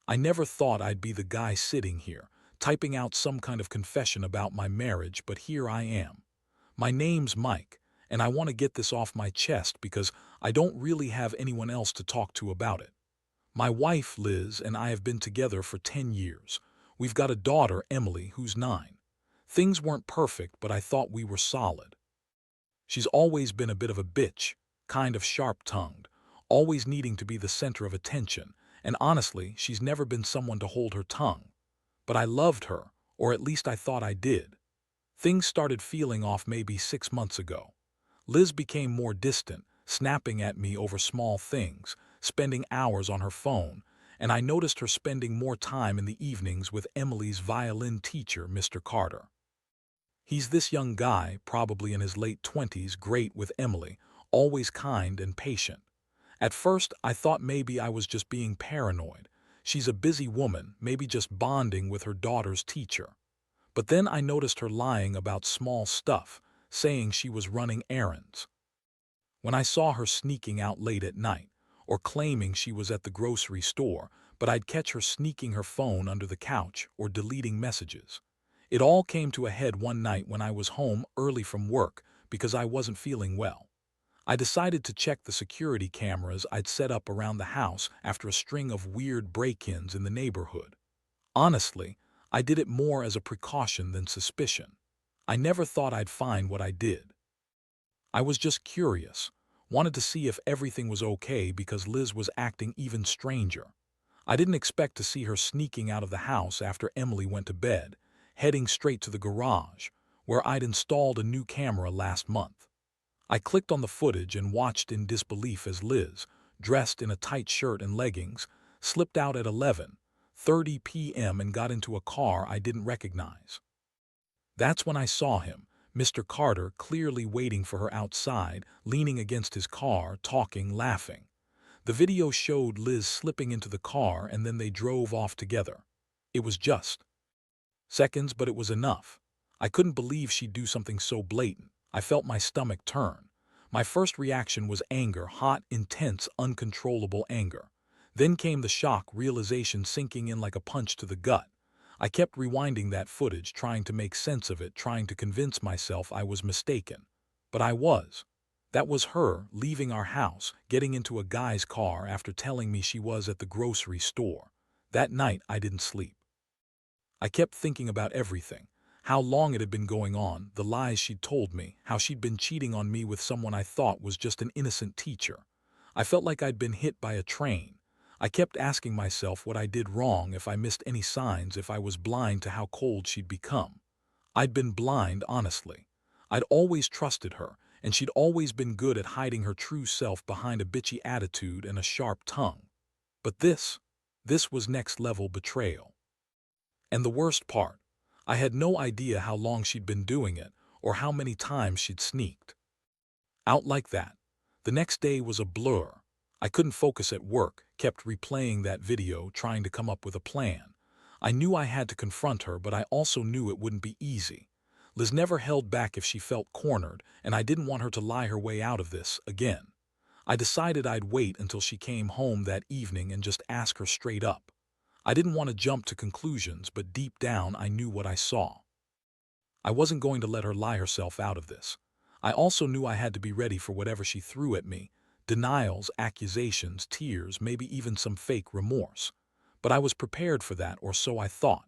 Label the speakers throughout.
Speaker 1: I never thought I'd be the guy sitting here, typing out some kind of confession about my marriage, but here I am. My name's Mike, and I want to get this off my chest because I don't really have anyone else to talk to about it. My wife, Liz, and I have been together for 10 years. We've got a daughter, Emily, who's 9. Things weren't perfect, but I thought we were solid. She's always been a bit of a bitch, kind of sharp-tongued, always needing to be the center of attention, and honestly, she's never been someone to hold her tongue. But I loved her, or at least I thought I did. Things started feeling off maybe 6 months ago. Liz became more distant, snapping at me over small things, spending hours on her phone, and I noticed her spending more time in the evenings with Emily's violin teacher, Mr. Carter. He's this young guy, probably in his late 20s, great with Emily, always kind and patient. At first, I thought maybe I was just being paranoid. She's a busy woman, maybe just bonding with her daughter's teacher. But then I noticed her lying about small stuff, saying she was running errands. When I saw her sneaking out late at night, or claiming she was at the grocery store, but I'd catch her sneaking her phone under the couch or deleting messages. It all came to a head one night when I was home early from work because I wasn't feeling well. I decided to check the security cameras I'd set up around the house after a string of weird break-ins in the neighborhood. Honestly, I did it more as a precaution than suspicion. I never thought I'd find what I did. I was just curious, wanted to see if everything was okay because Liz was acting even stranger. I didn't expect to see her sneaking out of the house after Emily went to bed, heading straight to the garage, where I'd installed a new camera last month. I clicked on the footage and watched in disbelief as Liz, dressed in a tight shirt and leggings, slipped out at 11:30 p.m. and got into a car I didn't recognize. That's when I saw him, Mr. Carter, clearly waiting for her outside, leaning against his car, talking, laughing. The video showed Liz slipping into the car and then they drove off together. It was just seconds, but it was enough. I couldn't believe she'd do something so blatant. I felt my stomach turn. My first reaction was anger, hot, intense, uncontrollable anger. Then came the shock, realization sinking in like a punch to the gut. I kept rewinding that footage, trying to make sense of it, trying to convince myself I was mistaken. But I was. That was her leaving our house, getting into a guy's car after telling me she was at the grocery store. That night I didn't sleep. I kept thinking about everything. How long it had been going on, the lies she'd told me, how she'd been cheating on me with someone I thought was just an innocent teacher. I felt like I'd been hit by a train. I kept asking myself what I did wrong, if I missed any signs, if I was blind to how cold she'd become. I'd been blind, honestly. I'd always trusted her, and she'd always been good at hiding her true self behind a bitchy attitude and a sharp tongue. But this was next-level betrayal. And the worst part, I had no idea how long she'd been doing it or how many times she'd sneaked out like that. The next day was a blur. I couldn't focus at work, kept replaying that video, trying to come up with a plan. I knew I had to confront her, but I also knew it wouldn't be easy. Liz never held back if she felt cornered, and I didn't want her to lie her way out of this again. I decided I'd wait until she came home that evening and just ask her straight up. I didn't want to jump to conclusions, but deep down I knew what I saw. I wasn't going to let her lie herself out of this. I also knew I had to be ready for whatever she threw at me: denials, accusations, tears, maybe even some fake remorse. But I was prepared for that, or so I thought.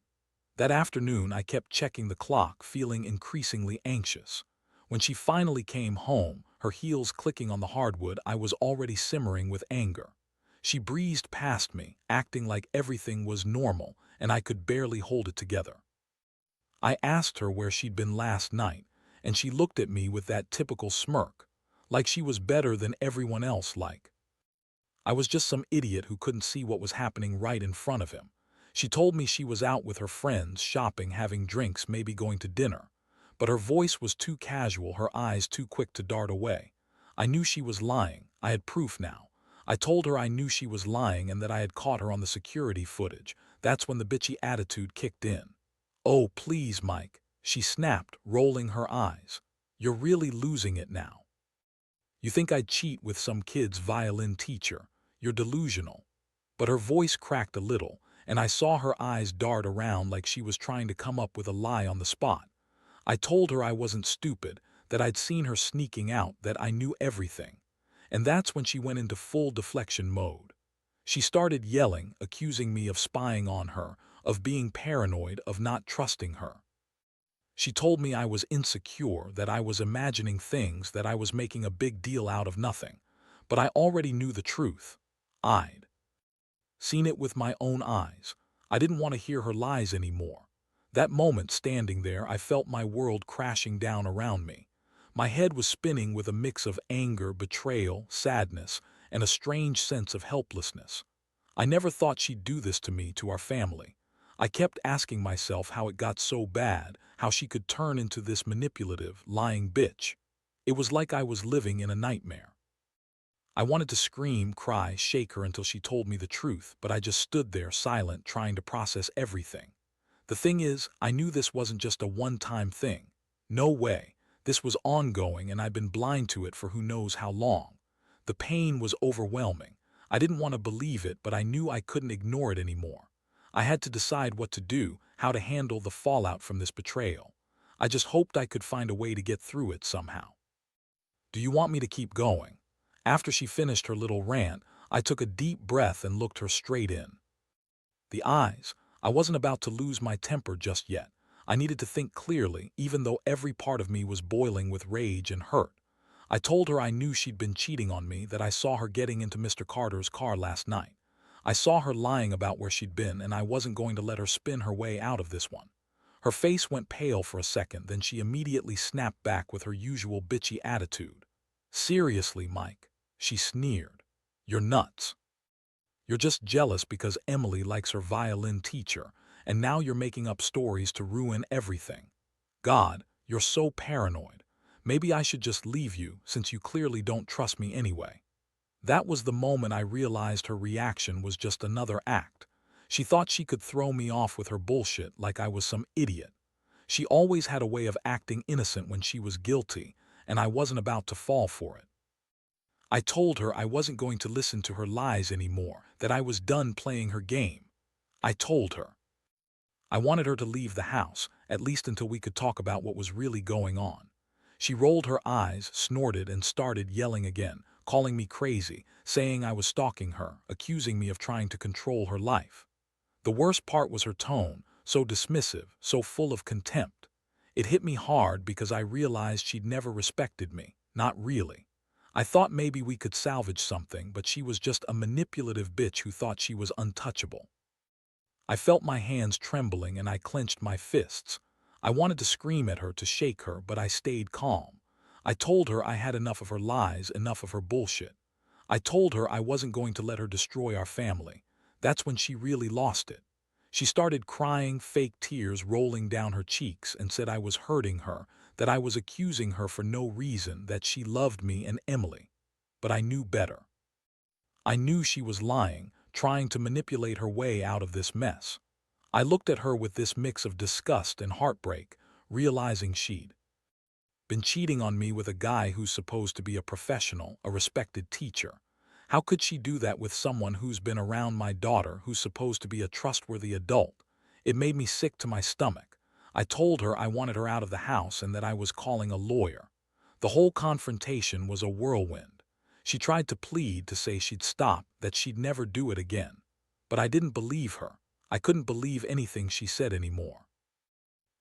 Speaker 1: That afternoon I kept checking the clock, feeling increasingly anxious. When she finally came home, her heels clicking on the hardwood, I was already simmering with anger. She breezed past me, acting like everything was normal, and I could barely hold it together. I asked her where she'd been last night, and she looked at me with that typical smirk, like she was better than everyone else, like I was just some idiot who couldn't see what was happening right in front of him. She told me she was out with her friends, shopping, having drinks, maybe going to dinner. But her voice was too casual, her eyes too quick to dart away. I knew she was lying. I had proof now. I told her I knew she was lying and that I had caught her on the security footage. That's when the bitchy attitude kicked in. "Oh, please, Mike," she snapped, rolling her eyes. "You're really losing it now. You think I'd cheat with some kid's violin teacher. You're delusional." But her voice cracked a little, and I saw her eyes dart around like she was trying to come up with a lie on the spot. I told her I wasn't stupid, that I'd seen her sneaking out, that I knew everything. And that's when she went into full deflection mode. She started yelling, accusing me of spying on her, of being paranoid, of not trusting her. She told me I was insecure, that I was imagining things, that I was making a big deal out of nothing. But I already knew the truth. I'd seen it with my own eyes. I didn't want to hear her lies anymore. That moment, standing there, I felt my world crashing down around me. My head was spinning with a mix of anger, betrayal, sadness, and a strange sense of helplessness. I never thought she'd do this to me, to our family. I kept asking myself how it got so bad, how she could turn into this manipulative, lying bitch. It was like I was living in a nightmare. I wanted to scream, cry, shake her until she told me the truth, but I just stood there silent, trying to process everything. The thing is, I knew this wasn't just a one-time thing. No way. This was ongoing, and I'd been blind to it for who knows how long. The pain was overwhelming. I didn't want to believe it, but I knew I couldn't ignore it anymore. I had to decide what to do, how to handle the fallout from this betrayal. I just hoped I could find a way to get through it somehow. Do you want me to keep going? After she finished her little rant, I took a deep breath and looked her straight in the eyes. I wasn't about to lose my temper just yet. I needed to think clearly, even though every part of me was boiling with rage and hurt. I told her I knew she'd been cheating on me, that I saw her getting into Mr. Carter's car last night. I saw her lying about where she'd been, and I wasn't going to let her spin her way out of this one. Her face went pale for a second, then she immediately snapped back with her usual bitchy attitude. "Seriously, Mike," she sneered. "You're nuts. You're just jealous because Emily likes her violin teacher, and now you're making up stories to ruin everything. God, you're so paranoid. Maybe I should just leave you, since you clearly don't trust me anyway." That was the moment I realized her reaction was just another act. She thought she could throw me off with her bullshit like I was some idiot. She always had a way of acting innocent when she was guilty, and I wasn't about to fall for it. I told her I wasn't going to listen to her lies anymore, that I was done playing her game. I told her I wanted her to leave the house, at least until we could talk about what was really going on. She rolled her eyes, snorted, and started yelling again, calling me crazy, saying I was stalking her, accusing me of trying to control her life. The worst part was her tone, so dismissive, so full of contempt. It hit me hard because I realized she'd never respected me, not really. I thought maybe we could salvage something, but she was just a manipulative bitch who thought she was untouchable. I felt my hands trembling and I clenched my fists. I wanted to scream at her, to shake her, but I stayed calm. I told her I had enough of her lies, enough of her bullshit. I told her I wasn't going to let her destroy our family. That's when she really lost it. She started crying, fake tears rolling down her cheeks, and said I was hurting her, that I was accusing her for no reason, that she loved me and Emily. But I knew better. I knew she was lying, trying to manipulate her way out of this mess. I looked at her with this mix of disgust and heartbreak, realizing she'd been cheating on me with a guy who's supposed to be a professional, a respected teacher. How could she do that with someone who's been around my daughter, who's supposed to be a trustworthy adult? It made me sick to my stomach. I told her I wanted her out of the house and that I was calling a lawyer. The whole confrontation was a whirlwind. She tried to plead, to say she'd stop, that she'd never do it again. But I didn't believe her. I couldn't believe anything she said anymore.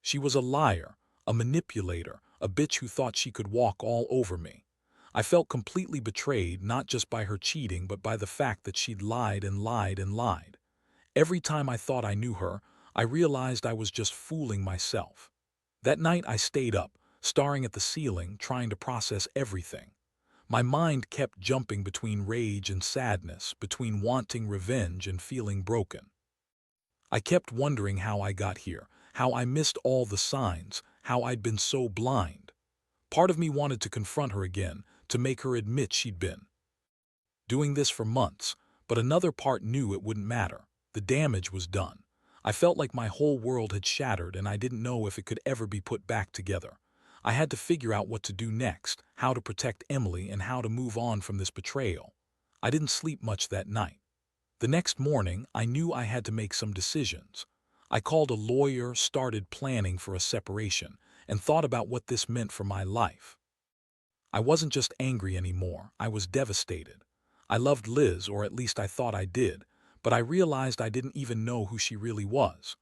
Speaker 1: She was a liar, a manipulator, a bitch who thought she could walk all over me. I felt completely betrayed, not just by her cheating, but by the fact that she'd lied and lied and lied. Every time I thought I knew her, I realized I was just fooling myself. That night I stayed up, staring at the ceiling, trying to process everything. My mind kept jumping between rage and sadness, between wanting revenge and feeling broken. I kept wondering how I got here, how I missed all the signs, how I'd been so blind. Part of me wanted to confront her again, to make her admit she'd been doing this for months, but another part knew it wouldn't matter. The damage was done. I felt like my whole world had shattered and I didn't know if it could ever be put back together. I had to figure out what to do next, how to protect Emily and how to move on from this betrayal. I didn't sleep much that night. The next morning, I knew I had to make some decisions. I called a lawyer, started planning for a separation, and thought about what this meant for my life. I wasn't just angry anymore, I was devastated. I loved Liz, or at least I thought I did, but I realized I didn't even know who she really was.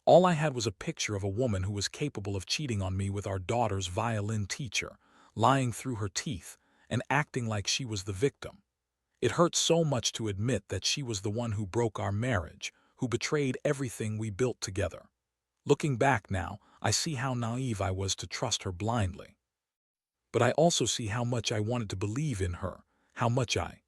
Speaker 1: All I had was a picture of a woman who was capable of cheating on me with our daughter's violin teacher, lying through her teeth, and acting like she was the victim. It hurt so much to admit that she was the one who broke our marriage, who betrayed everything we built together. Looking back now, I see how naive I was to trust her blindly. But I also see how much I wanted to believe in her, how much I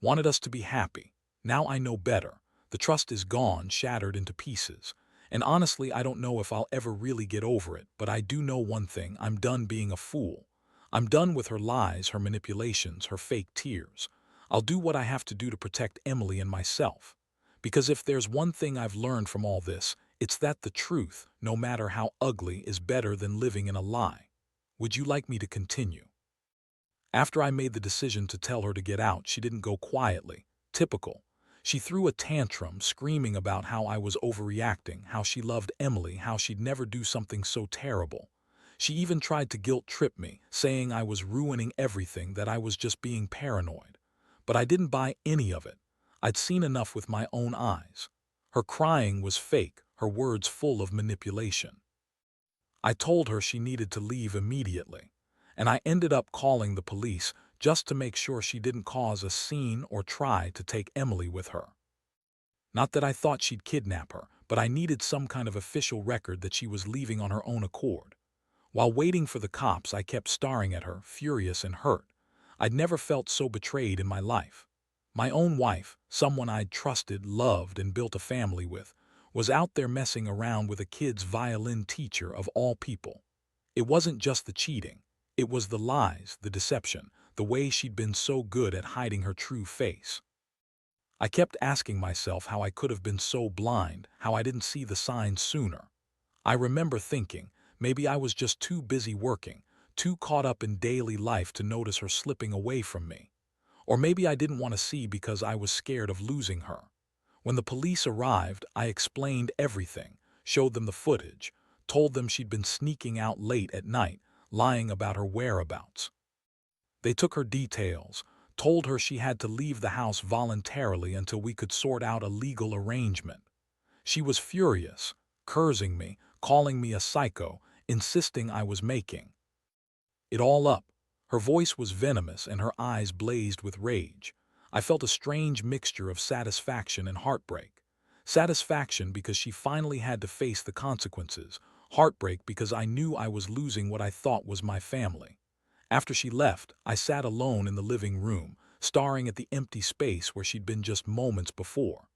Speaker 1: wanted us to be happy. Now I know better. The trust is gone, shattered into pieces. And honestly, I don't know if I'll ever really get over it, but I do know one thing: I'm done being a fool. I'm done with her lies, her manipulations, her fake tears. I'll do what I have to do to protect Emily and myself. Because if there's one thing I've learned from all this, it's that the truth, no matter how ugly, is better than living in a lie. Would you like me to continue? After I made the decision to tell her to get out, she didn't go quietly. Typical. She threw a tantrum, screaming about how I was overreacting, how she loved Emily, how she'd never do something so terrible. She even tried to guilt-trip me, saying I was ruining everything, that I was just being paranoid. But I didn't buy any of it. I'd seen enough with my own eyes. Her crying was fake, her words full of manipulation. I told her she needed to leave immediately, and I ended up calling the police just to make sure she didn't cause a scene or try to take Emily with her. Not that I thought she'd kidnap her, but I needed some kind of official record that she was leaving on her own accord. While waiting for the cops, I kept staring at her, furious and hurt. I'd never felt so betrayed in my life. My own wife, someone I'd trusted, loved, and built a family with, was out there messing around with a kid's violin teacher of all people. It wasn't just the cheating. It was the lies, the deception, the way she'd been so good at hiding her true face. I kept asking myself how I could have been so blind, how I didn't see the signs sooner. I remember thinking, maybe I was just too busy working, too caught up in daily life to notice her slipping away from me. Or maybe I didn't want to see because I was scared of losing her. When the police arrived, I explained everything, showed them the footage, told them she'd been sneaking out late at night, lying about her whereabouts. They took her details, told her she had to leave the house voluntarily until we could sort out a legal arrangement. She was furious, cursing me, calling me a psycho, insisting I was making it all up. Her voice was venomous and her eyes blazed with rage. I felt a strange mixture of satisfaction and heartbreak. Satisfaction because she finally had to face the consequences. Heartbreak because I knew I was losing what I thought was my family. After she left, I sat alone in the living room, staring at the empty space where she'd been just moments before.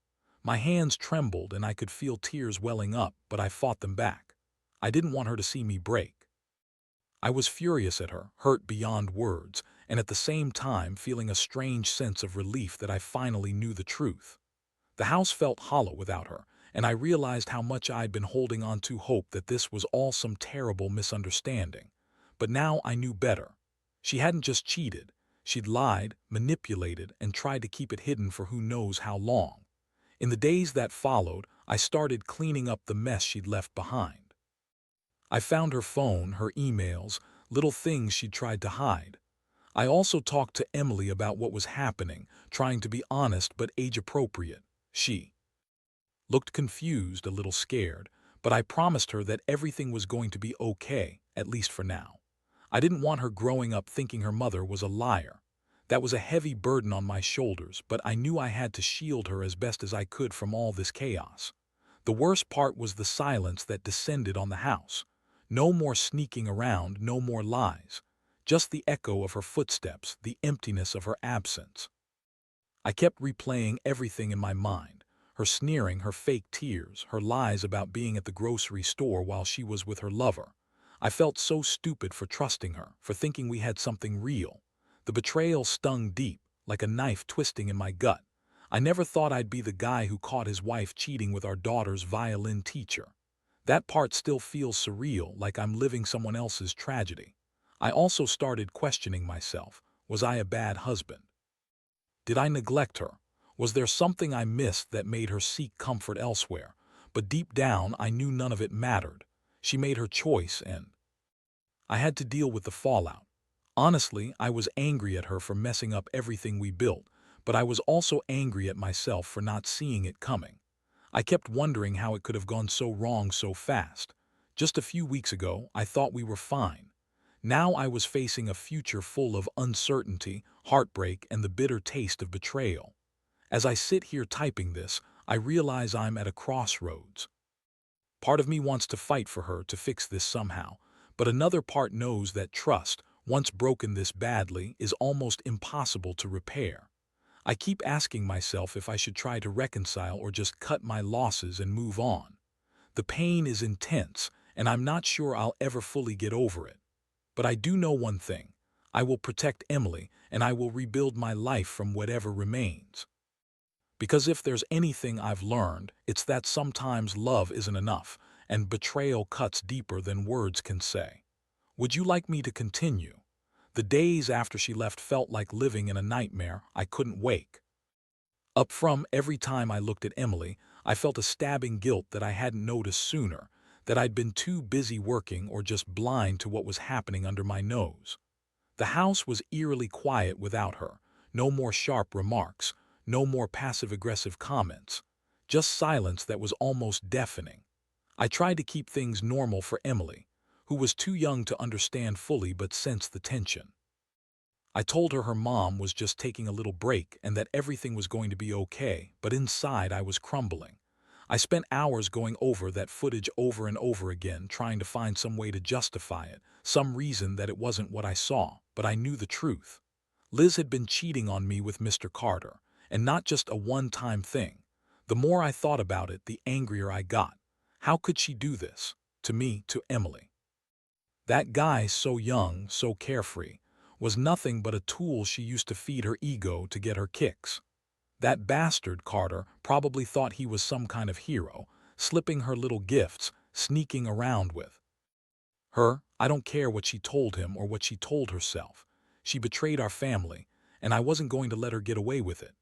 Speaker 1: My hands trembled and I could feel tears welling up, but I fought them back. I didn't want her to see me break. I was furious at her, hurt beyond words, and at the same time feeling a strange sense of relief that I finally knew the truth. The house felt hollow without her, and I realized how much I'd been holding on to hope that this was all some terrible misunderstanding. But now I knew better. She hadn't just cheated. She'd lied, manipulated, and tried to keep it hidden for who knows how long. In the days that followed, I started cleaning up the mess she'd left behind. I found her phone, her emails, little things she'd tried to hide. I also talked to Emily about what was happening, trying to be honest but age-appropriate. She looked confused, a little scared, but I promised her that everything was going to be okay, at least for now. I didn't want her growing up thinking her mother was a liar. That was a heavy burden on my shoulders, but I knew I had to shield her as best as I could from all this chaos. The worst part was the silence that descended on the house. No more sneaking around, no more lies. Just the echo of her footsteps, the emptiness of her absence. I kept replaying everything in my mind. Her sneering, her fake tears, her lies about being at the grocery store while she was with her lover. I felt so stupid for trusting her, for thinking we had something real. The betrayal stung deep, like a knife twisting in my gut. I never thought I'd be the guy who caught his wife cheating with our daughter's violin teacher. That part still feels surreal, like I'm living someone else's tragedy. I also started questioning myself. Was I a bad husband? Did I neglect her? Was there something I missed that made her seek comfort elsewhere? But deep down, I knew none of it mattered. She made her choice, and I had to deal with the fallout. Honestly, I was angry at her for messing up everything we built, but I was also angry at myself for not seeing it coming. I kept wondering how it could have gone so wrong so fast. Just a few weeks ago, I thought we were fine. Now I was facing a future full of uncertainty, heartbreak, and the bitter taste of betrayal. As I sit here typing this, I realize I'm at a crossroads. Part of me wants to fight for her to fix this somehow, but another part knows that trust, once broken this badly, is almost impossible to repair. I keep asking myself if I should try to reconcile or just cut my losses and move on. The pain is intense, and I'm not sure I'll ever fully get over it. But I do know one thing. I will protect Emily, and I will rebuild my life from whatever remains. Because if there's anything I've learned, it's that sometimes love isn't enough, and betrayal cuts deeper than words can say. Would you like me to continue? The days after she left felt like living in a nightmare I couldn't wake up from. Every time I looked at Emily, I felt a stabbing guilt that I hadn't noticed sooner, that I'd been too busy working or just blind to what was happening under my nose. The house was eerily quiet without her. No more sharp remarks, no more passive-aggressive comments, just silence that was almost deafening. I tried to keep things normal for Emily, who was too young to understand fully but sensed the tension. I told her her mom was just taking a little break and that everything was going to be okay, but inside I was crumbling. I spent hours going over that footage over and over again, trying to find some way to justify it, some reason that it wasn't what I saw, but I knew the truth. Liz had been cheating on me with Mr. Carter, and not just a one-time thing. The more I thought about it, the angrier I got. How could she do this? To me, to Emily. That guy, so young, so carefree, was nothing but a tool she used to feed her ego to get her kicks. That bastard Carter probably thought he was some kind of hero, slipping her little gifts, sneaking around with her. I don't care what she told him or what she told herself. She betrayed our family, and I wasn't going to let her get away with it.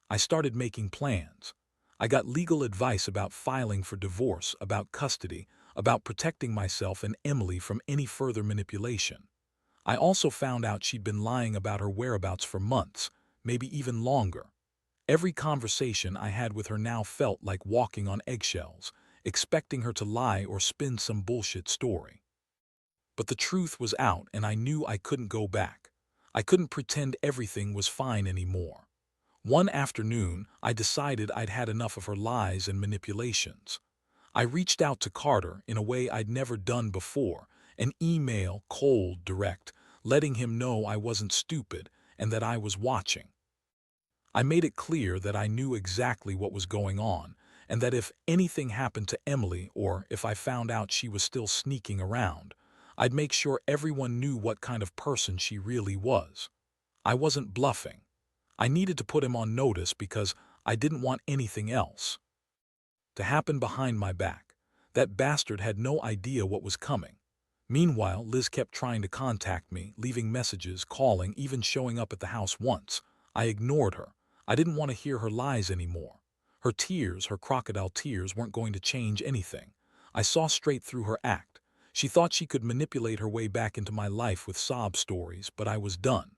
Speaker 1: I started making plans. I got legal advice about filing for divorce, about custody, about protecting myself and Emily from any further manipulation. I also found out she'd been lying about her whereabouts for months, maybe even longer. Every conversation I had with her now felt like walking on eggshells, expecting her to lie or spin some bullshit story. But the truth was out, and I knew I couldn't go back. I couldn't pretend everything was fine anymore. One afternoon, I decided I'd had enough of her lies and manipulations. I reached out to Carter in a way I'd never done before, an email, cold, direct, letting him know I wasn't stupid and that I was watching. I made it clear that I knew exactly what was going on, and that if anything happened to Emily or if I found out she was still sneaking around, I'd make sure everyone knew what kind of person she really was. I wasn't bluffing. I needed to put him on notice because I didn't want anything else to happen behind my back. That bastard had no idea what was coming. Meanwhile, Liz kept trying to contact me, leaving messages, calling, even showing up at the house once. I ignored her. I didn't want to hear her lies anymore. Her tears, her crocodile tears, weren't going to change anything. I saw straight through her act. She thought she could manipulate her way back into my life with sob stories, but I was done.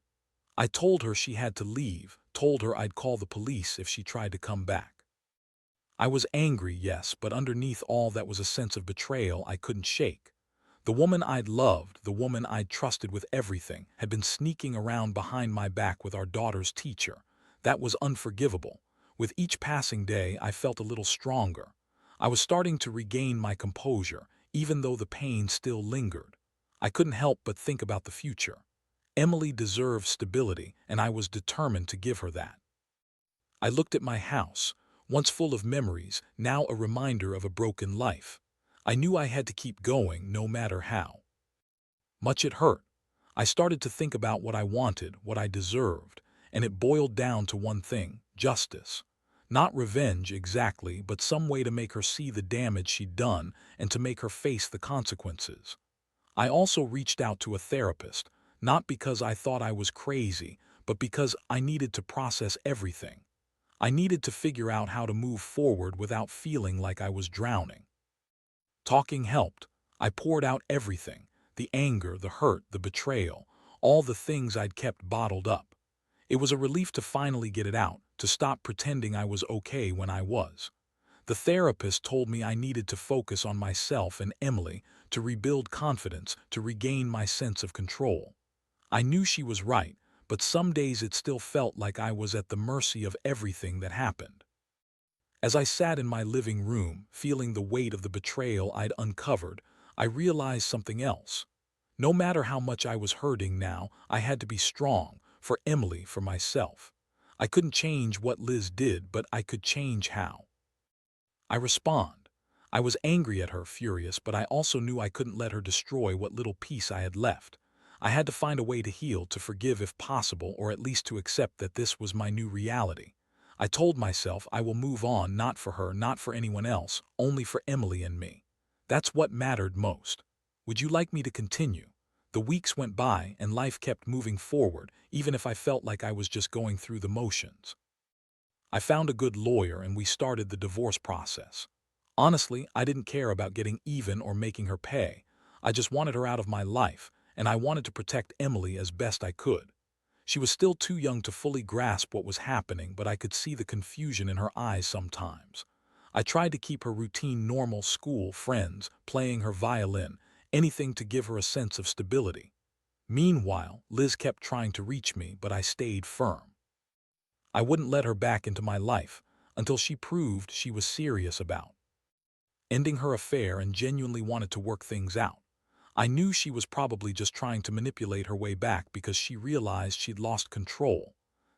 Speaker 1: I told her she had to leave, told her I'd call the police if she tried to come back. I was angry, yes, but underneath all that was a sense of betrayal I couldn't shake. The woman I'd loved, the woman I'd trusted with everything, had been sneaking around behind my back with our daughter's teacher. That was unforgivable. With each passing day, I felt a little stronger. I was starting to regain my composure, even though the pain still lingered. I couldn't help but think about the future. Emily deserved stability, and I was determined to give her that. I looked at my house, once full of memories, now a reminder of a broken life. I knew I had to keep going, no matter how much it hurt. I started to think about what I wanted, what I deserved, and it boiled down to one thing: justice. Not revenge exactly, but some way to make her see the damage she'd done and to make her face the consequences. I also reached out to a therapist, not because I thought I was crazy, but because I needed to process everything. I needed to figure out how to move forward without feeling like I was drowning. Talking helped. I poured out everything, the anger, the hurt, the betrayal, all the things I'd kept bottled up. It was a relief to finally get it out, to stop pretending I was okay when I was. The therapist told me I needed to focus on myself and Emily, to rebuild confidence, to regain my sense of control. I knew she was right, but some days it still felt like I was at the mercy of everything that happened. As I sat in my living room, feeling the weight of the betrayal I'd uncovered, I realized something else. No matter how much I was hurting now, I had to be strong, for Emily, for myself. I couldn't change what Liz did, but I could change how I respond. I was angry at her, furious, but I also knew I couldn't let her destroy what little peace I had left. I had to find a way to heal, to forgive if possible, or at least to accept that this was my new reality. I told myself I will move on, not for her, not for anyone else, only for Emily and me. That's what mattered most. Would you like me to continue? The weeks went by and life kept moving forward, even if I felt like I was just going through the motions. I found a good lawyer and we started the divorce process. Honestly, I didn't care about getting even or making her pay. I just wanted her out of my life, and I wanted to protect Emily as best I could. She was still too young to fully grasp what was happening, but I could see the confusion in her eyes sometimes. I tried to keep her routine, normal school, friends, playing her violin, anything to give her a sense of stability. Meanwhile, Liz kept trying to reach me, but I stayed firm. I wouldn't let her back into my life until she proved she was serious about ending her affair and genuinely wanted to work things out. I knew she was probably just trying to manipulate her way back because she realized she'd lost control.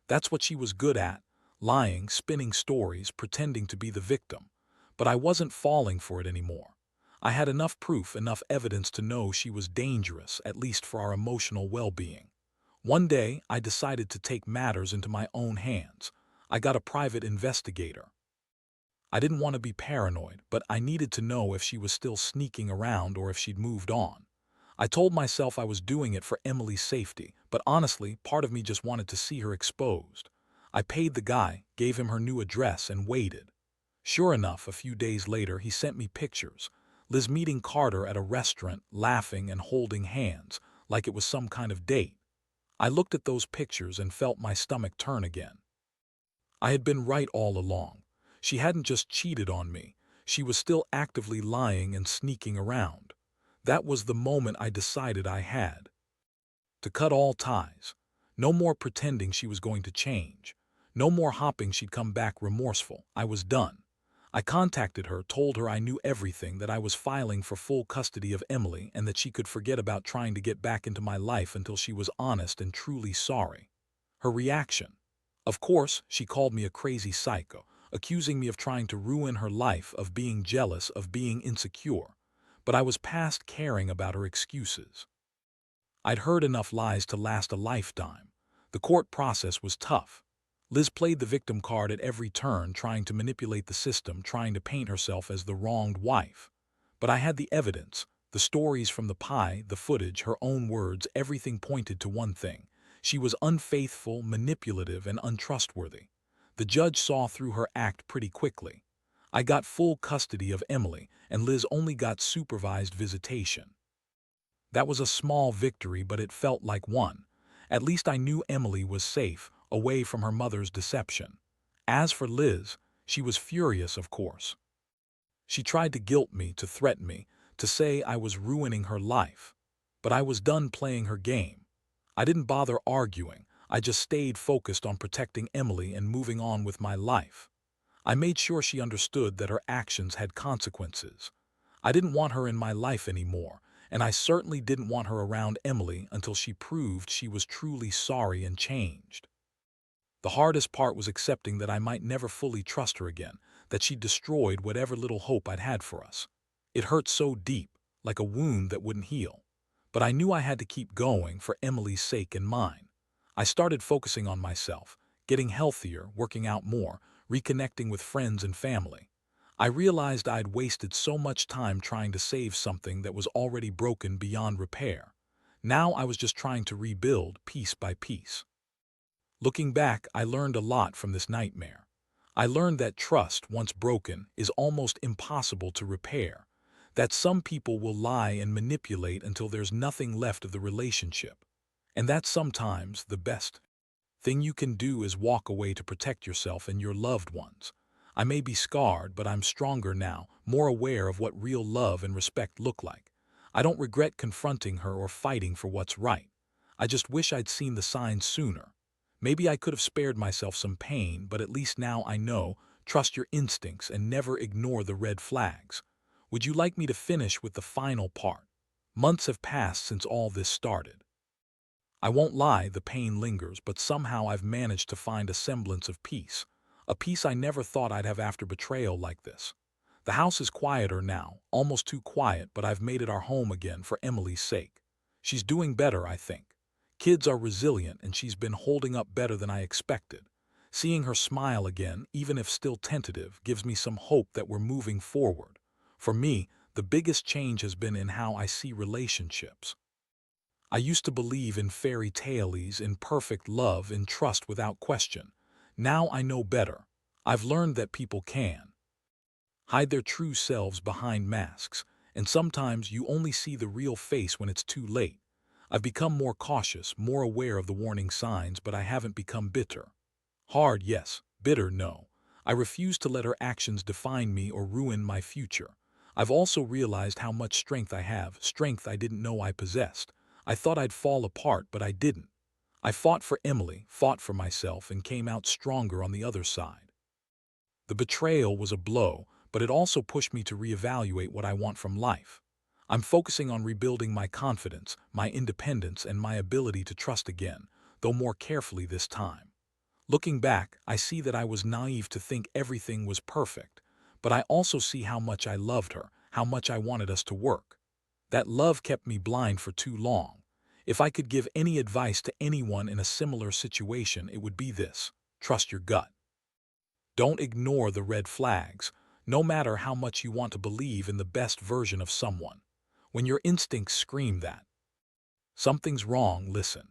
Speaker 1: That's what she was good at, lying, spinning stories, pretending to be the victim. But I wasn't falling for it anymore. I had enough proof, enough evidence to know she was dangerous, at least for our emotional well-being. One day, I decided to take matters into my own hands. I got a private investigator. I didn't want to be paranoid, but I needed to know if she was still sneaking around or if she'd moved on. I told myself I was doing it for Emily's safety, but honestly, part of me just wanted to see her exposed. I paid the guy, gave him her new address, and waited. Sure enough, a few days later, he sent me pictures. Liz meeting Carter at a restaurant, laughing and holding hands, like it was some kind of date. I looked at those pictures and felt my stomach turn again. I had been right all along. She hadn't just cheated on me. She was still actively lying and sneaking around. That was the moment I decided I had to cut all ties. No more pretending she was going to change. No more hoping she'd come back remorseful. I was done. I contacted her, told her I knew everything, that I was filing for full custody of Emily and that she could forget about trying to get back into my life until she was honest and truly sorry. Her reaction? Of course, she called me a crazy psycho, accusing me of trying to ruin her life, of being jealous, of being insecure. But I was past caring about her excuses. I'd heard enough lies to last a lifetime. The court process was tough. Liz played the victim card at every turn, trying to manipulate the system, trying to paint herself as the wronged wife. But I had the evidence, the stories from the pie, the footage, her own words, everything pointed to one thing. She was unfaithful, manipulative, and untrustworthy. The judge saw through her act pretty quickly. I got full custody of Emily, and Liz only got supervised visitation. That was a small victory, but it felt like one. At least I knew Emily was safe, away from her mother's deception. As for Liz, she was furious, of course. She tried to guilt me, to threaten me, to say I was ruining her life. But I was done playing her game. I didn't bother arguing. I just stayed focused on protecting Emily and moving on with my life. I made sure she understood that her actions had consequences. I didn't want her in my life anymore, and I certainly didn't want her around Emily until she proved she was truly sorry and changed. The hardest part was accepting that I might never fully trust her again, that she'd destroyed whatever little hope I'd had for us. It hurt so deep, like a wound that wouldn't heal. But I knew I had to keep going for Emily's sake and mine. I started focusing on myself, getting healthier, working out more, reconnecting with friends and family. I realized I'd wasted so much time trying to save something that was already broken beyond repair. Now I was just trying to rebuild piece by piece. Looking back, I learned a lot from this nightmare. I learned that trust, once broken, is almost impossible to repair, that some people will lie and manipulate until there's nothing left of the relationship, and that sometimes the best thing you can do is walk away to protect yourself and your loved ones. I may be scarred, but I'm stronger now, more aware of what real love and respect look like. I don't regret confronting her or fighting for what's right. I just wish I'd seen the signs sooner. Maybe I could have spared myself some pain, but at least now I know, trust your instincts and never ignore the red flags. Would you like me to finish with the final part? Months have passed since all this started. I won't lie, the pain lingers, but somehow I've managed to find a semblance of peace. A peace I never thought I'd have after betrayal like this. The house is quieter now, almost too quiet, but I've made it our home again for Emily's sake. She's doing better, I think. Kids are resilient, and she's been holding up better than I expected. Seeing her smile again, even if still tentative, gives me some hope that we're moving forward. For me, the biggest change has been in how I see relationships. I used to believe in fairy tales, in perfect love, in trust without question. Now I know better. I've learned that people can hide their true selves behind masks, and sometimes you only see the real face when it's too late. I've become more cautious, more aware of the warning signs, but I haven't become bitter. Hard, yes. Bitter, no. I refuse to let her actions define me or ruin my future. I've also realized how much strength I have, strength I didn't know I possessed. I thought I'd fall apart, but I didn't. I fought for Emily, fought for myself, and came out stronger on the other side. The betrayal was a blow, but it also pushed me to reevaluate what I want from life. I'm focusing on rebuilding my confidence, my independence, and my ability to trust again, though more carefully this time. Looking back, I see that I was naive to think everything was perfect, but I also see how much I loved her, how much I wanted us to work. That love kept me blind for too long. If I could give any advice to anyone in a similar situation, it would be this: trust your gut. Don't ignore the red flags, no matter how much you want to believe in the best version of someone. When your instincts scream that something's wrong, listen.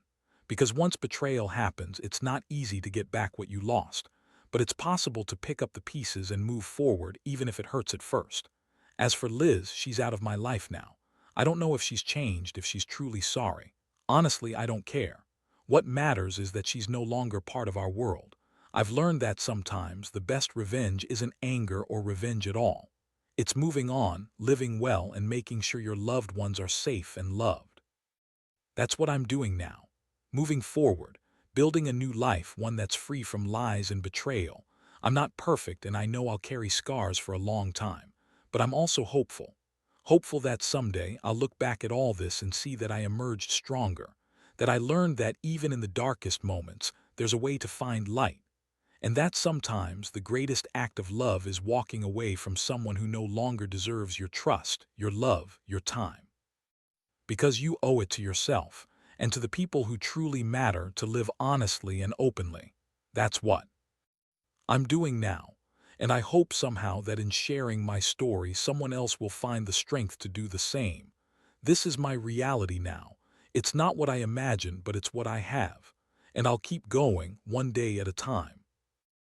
Speaker 1: Because once betrayal happens, it's not easy to get back what you lost, but it's possible to pick up the pieces and move forward even if it hurts at first. As for Liz, she's out of my life now. I don't know if she's changed, if she's truly sorry. Honestly, I don't care. What matters is that she's no longer part of our world. I've learned that sometimes the best revenge isn't anger or revenge at all. It's moving on, living well, and making sure your loved ones are safe and loved. That's what I'm doing now. Moving forward, building a new life, one that's free from lies and betrayal. I'm not perfect, and I know I'll carry scars for a long time, but I'm also hopeful. Hopeful that someday I'll look back at all this and see that I emerged stronger, that I learned that even in the darkest moments, there's a way to find light, and that sometimes the greatest act of love is walking away from someone who no longer deserves your trust, your love, your time. Because you owe it to yourself and to the people who truly matter to live honestly and openly. That's what I'm doing now, and I hope somehow that in sharing my story, someone else will find the strength to do the same. This is my reality now. It's not what I imagined, but it's what I have. And I'll keep going, one day at a time.